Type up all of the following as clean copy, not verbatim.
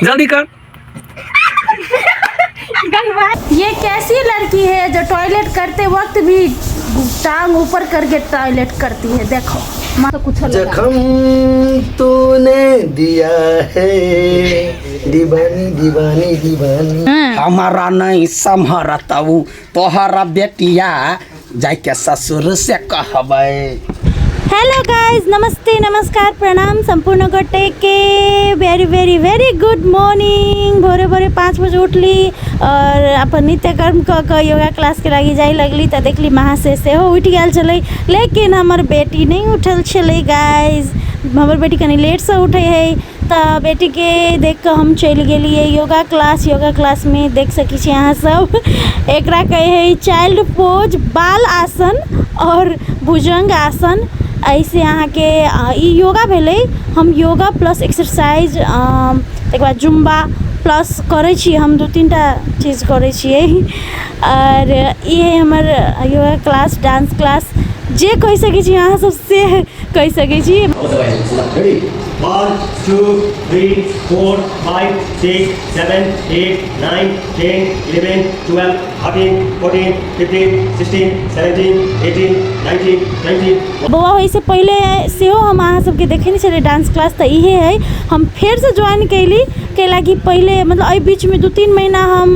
जल्दी कर। ये कैसी लड़की है जो टॉयलेट करते वक्त भी टांग ऊपर करके टॉयलेट करती है। देखो माँ तो कुछ जख्म तूने दिया है दीवानी दीवानी दीवानी। हमारा नहीं संभरता तोहरा बेटिया जाके ससुर से कहबै। हेलो गाइस, नमस्ते नमस्कार प्रणाम संपूर्ण गोटे के very very very good morning. भोरे भोरे 5 बजे उठली और अपन नित्य कर्म क योगा क्लास के लगी जाए लगली तो देखली महाशय से हो उठ गया चले, लेकिन हमार बेटी नहीं उठल चले गाइस। हमार बेटी कनी लेट से उठे है तो बेटी के देख कर हम चल गए योगा क्लास में देख सकी यहाँ सब एकरा कहे है चाइल्ड पोज, बाल आसन और भुजंग आसन। ऐसे यहाँ के योगा भेले। हम योगा प्लस एक्सरसाइज एक बार जुम्बा प्लस करे छी, हम 2-3 टा चीज़ करे छिए। और ये हमार योगा क्लास डांस क्लास जे कह सके छी यहाँ सबसे कह सके छी। 1 2 3 4 5 6 7 8 9 10 11 12 13 14 15 16 17 18 19 20। बउआ वैसे पहले से हो हम अहाँ सबके देखे नहीं चले डांस क्लास तो ये है हम फिर से ज्वाइन कैली कैला कि पहले मतलब अ बीच में 2-3 महीना हम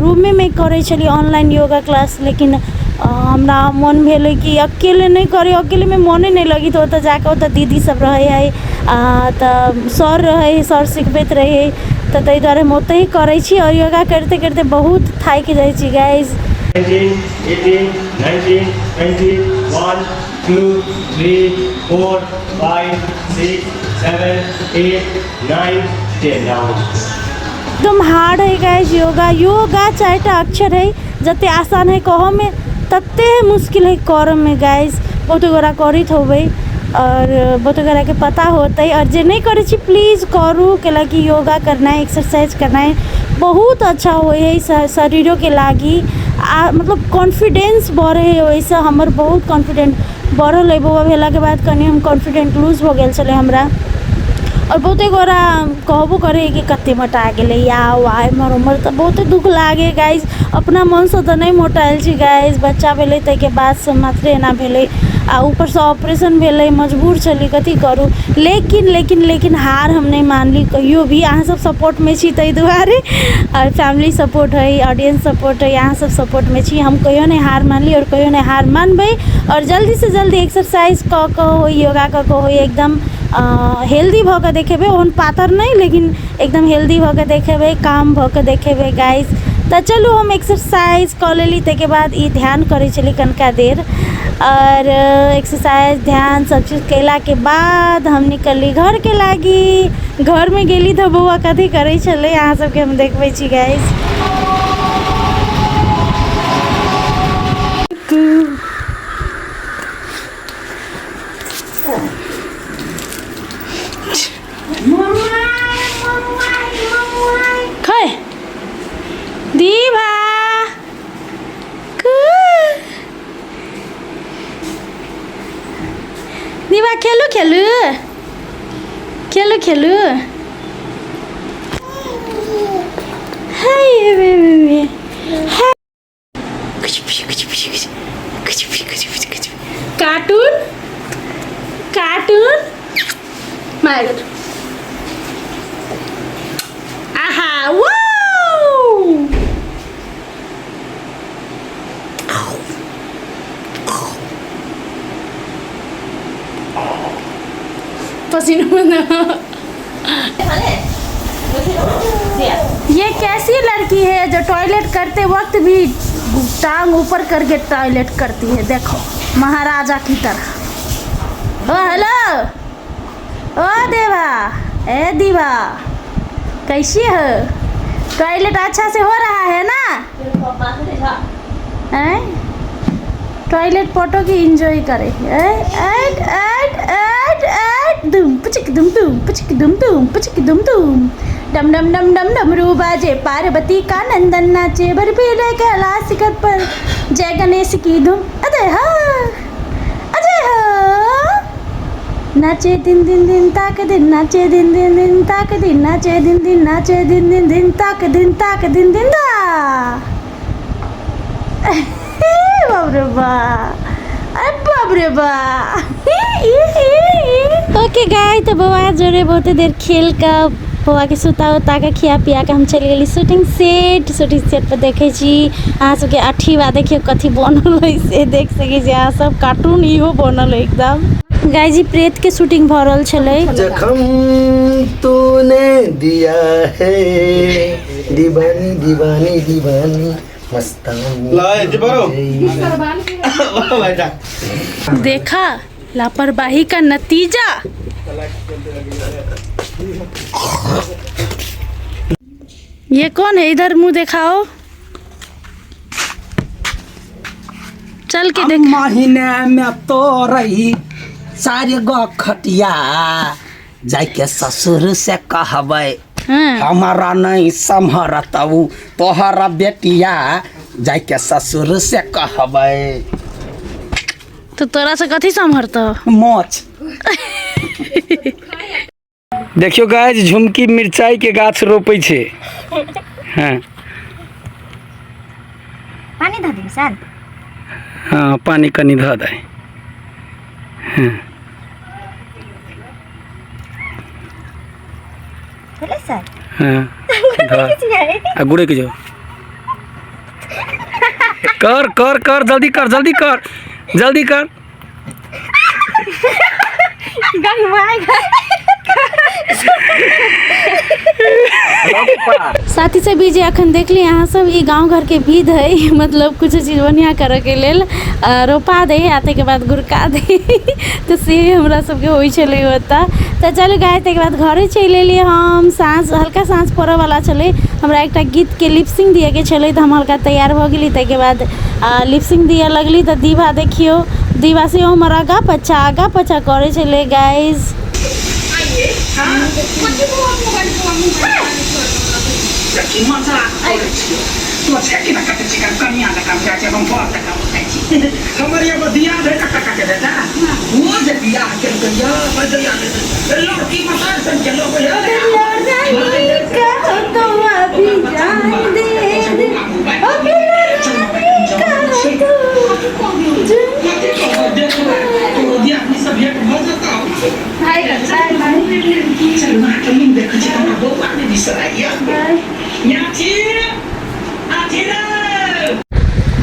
रूमे में करे चली ऑनलाइन योगा क्लास। लेकिन हमरा मन भेल कि अकेले नहीं करे, अकेले में मने नहीं लगी तो जाकर दीदी सब रहे है तो सर रहे, सर सिखबैत रहे तो ताहि दुआरे हम ओतहि करे छी। और योगा करते करते बहुत थाकि जाइ छी गाइस। 17 18 19 20 1 2 3 4 5 6 7 8 9 10 down। एकदम हार्ड है गाइस योगा 4टा अक्षर है जते आसान है कहो में तते मुश्किल है कर में गाइस। बहुत गोरा करित होबे और बहुत गोरा के पता होते और जे नहीं करे छी प्लीज़ करू कैला कि योगा करना है, एक्सरसाइज करना है, बहुत अच्छा होए है शरीरों के लागी। मतलब कॉन्फिडेंस बढ़े है। वैसे हमर बहुत कॉन्फिडेंट बढ़ल है। बउआ भेला के बाद कनी हम कॉन्फिडेंट लूज हो गए चले हमरा। और बहुते गोरा कहबो करे कि कते मोटा गेले या वाय मोर उम्र तो बहुत दुख लागे गाइस। अपना मन से तो नहीं मोटाइल छी गाइस, बच्चा भेले तै के बाद से मात्रे ना भेले आ ऊपर से ऑपरेशन भेले, मजबूर चली कथी करू। लेकिन हार हम नहीं मानली कहियो भी। अहाँ सब सपोर्ट में छी तै दुआरे और फैमिली सपोर्ट है, ऑडियंस सपोर्ट है, यहाँ सब सपोर्ट में छी। हम कहियो नहीं हार मानली और कहियो नहीं हार मानबे और जल्दी से जल्दी एक्सरसाइज क हो, योगा क हो, एकदम हेल्दी भ के देखेबे। ओहन पातर नहीं लेकिन एकदम हेल्दी भ के देखेबे, काम भ के देखेबे गाइस। तो चलो हम एक्सरसाइज कर लेली के बाद ये ध्यान करे चली कनका देर और एक्सरसाइज ध्यान सब चीज़ कैला के बाद हम निकली घर के लागी। घर में गेली तो बउआ कथी करे चले यहाँ सबके हम देखबे छी गाइस। दीभा दीभा खेलू कार्टून मार आहा वो ये कैसी लड़की है जो टॉयलेट करते वक्त भी टांग ऊपर करके टॉयलेट करती है। देखो महाराजा की तरह। ओ हेलो ओ देवा, ए दीवा कैसी है? टॉयलेट अच्छा से हो रहा है ना? टॉयलेट फोटो की एंजॉय करे। दुम पुचिक दुम दुम पुचिक दुम दुम पुचिक दुम दुम डम डम डम डम डमरू बाजे, पार्वती का नंदन नाचे, बर्फीले कैलाश शिखर पर जय गणेश की धूम। अजय हा नाचे दिन दिन दिन ताक दिन नाचे दिन दिन दिन ताक दिन नाचे दिन दिन नाचे दिन दिन दिन ताक दिन दा बाप रे बा अरे बाप रे बा ओके गाय तो बउआ जोड़े बहुते देर खेल का बउआ के सुता उता के खिया पिया के हम चल गए शूटिंग सेट पर देखे छी अहाँ सबके आठी बा देखियो कथी बनल है से देख सके छी अहाँ सब कार्टून इहो बनल है एकदम गाय जी प्रेत के शूटिंग भ रहल छलै जखम तूने दिया है दीवानी दीवानी दीवानी मस्तानी देखा लापरवाही का नतीजा। ये कौन है इधर मुंह दिखाओ चल के देख महीने में तो रही सारे गो खटिया जाके ससुर से कहबै हाँ। हमारा नहीं संभरतऊ तोहरा बेटिया जाके ससुर से कहबै तो तोरा से कथी संभरत मोच देखियो गाय झुमकी मिर्चाई के गाछ रोपे छे। हाँ पानी ध दी सर हाँ पानी कनी ध दे। हाँ बोले सर हाँ गुड़े के जो कर कर कर जल्दी कर जल्दी कर जल्दी कर साथी से भी जे अखन देख ली यहाँ सब ये गांव घर के विध है मतलब कुछ चीज बढ़िया करे के लेल रोपा दे आते के बाद गुड़का दे तो से हमरा सबके होई छले होता तो चलो गाय के बाद घरे चले लिए हम सांझ हल्का सांझ पड़े वाला छले हमरा एक गीत के लिपसिंग दिए के छले तो हम हल्का तैयार हो गेली तै के बाद लिपसिंग दिए लगली तो दीवा देखियो दीवा से हमर आगा पछा करे छले गाइस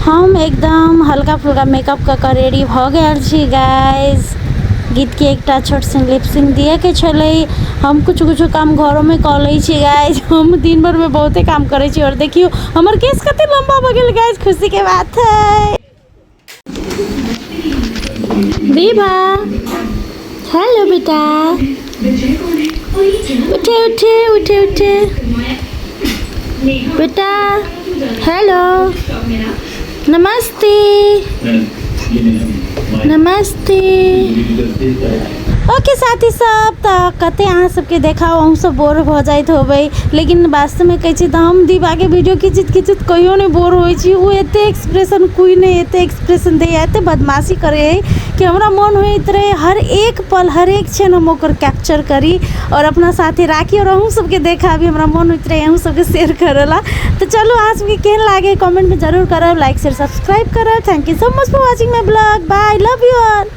हम एकदम हल्का फुल्का मेकअप का रेडी भ गेल छी गाइस गीत के एक छोट सन लिपसिंग दिए के छले हम कुछ काम घरों में कर लै छी गाइस हम दिन भर में बहुते काम करे छी और देखियो हमर केस कते लंबा भ गेल गाइस खुशी के बात है। दीवा हेलो बेटा उठे उठे उठे उठे बेटा हेलो नमस्ते नमस्ते ओके साथी सब तो कते अहाँ सबके देखाओ हम सब बोर हो जाइत होबै लेकिन वास्तव में कहै छी तो हम दीवा के वीडियो खिंचित कहियो नहीं बोर होइ छी वो एते एक्सप्रेशन कोई नहीं एते एक्सप्रेशन दे एते बदमाशी करे है कि हमरा मन होइत रहे हर एक पल हर एक क्षण हम ओकर कैप्चर करी और अपना साथे राखी और अहूँ सबके देखाबी हमरा मन होइत रहे अहूँ सबके शेयर करेला तो चलो आज सबके केहन लागे कमेंट में जरूर करब लाइक शेयर सब्सक्राइब करब thank you so much for watching my blog bye love you all.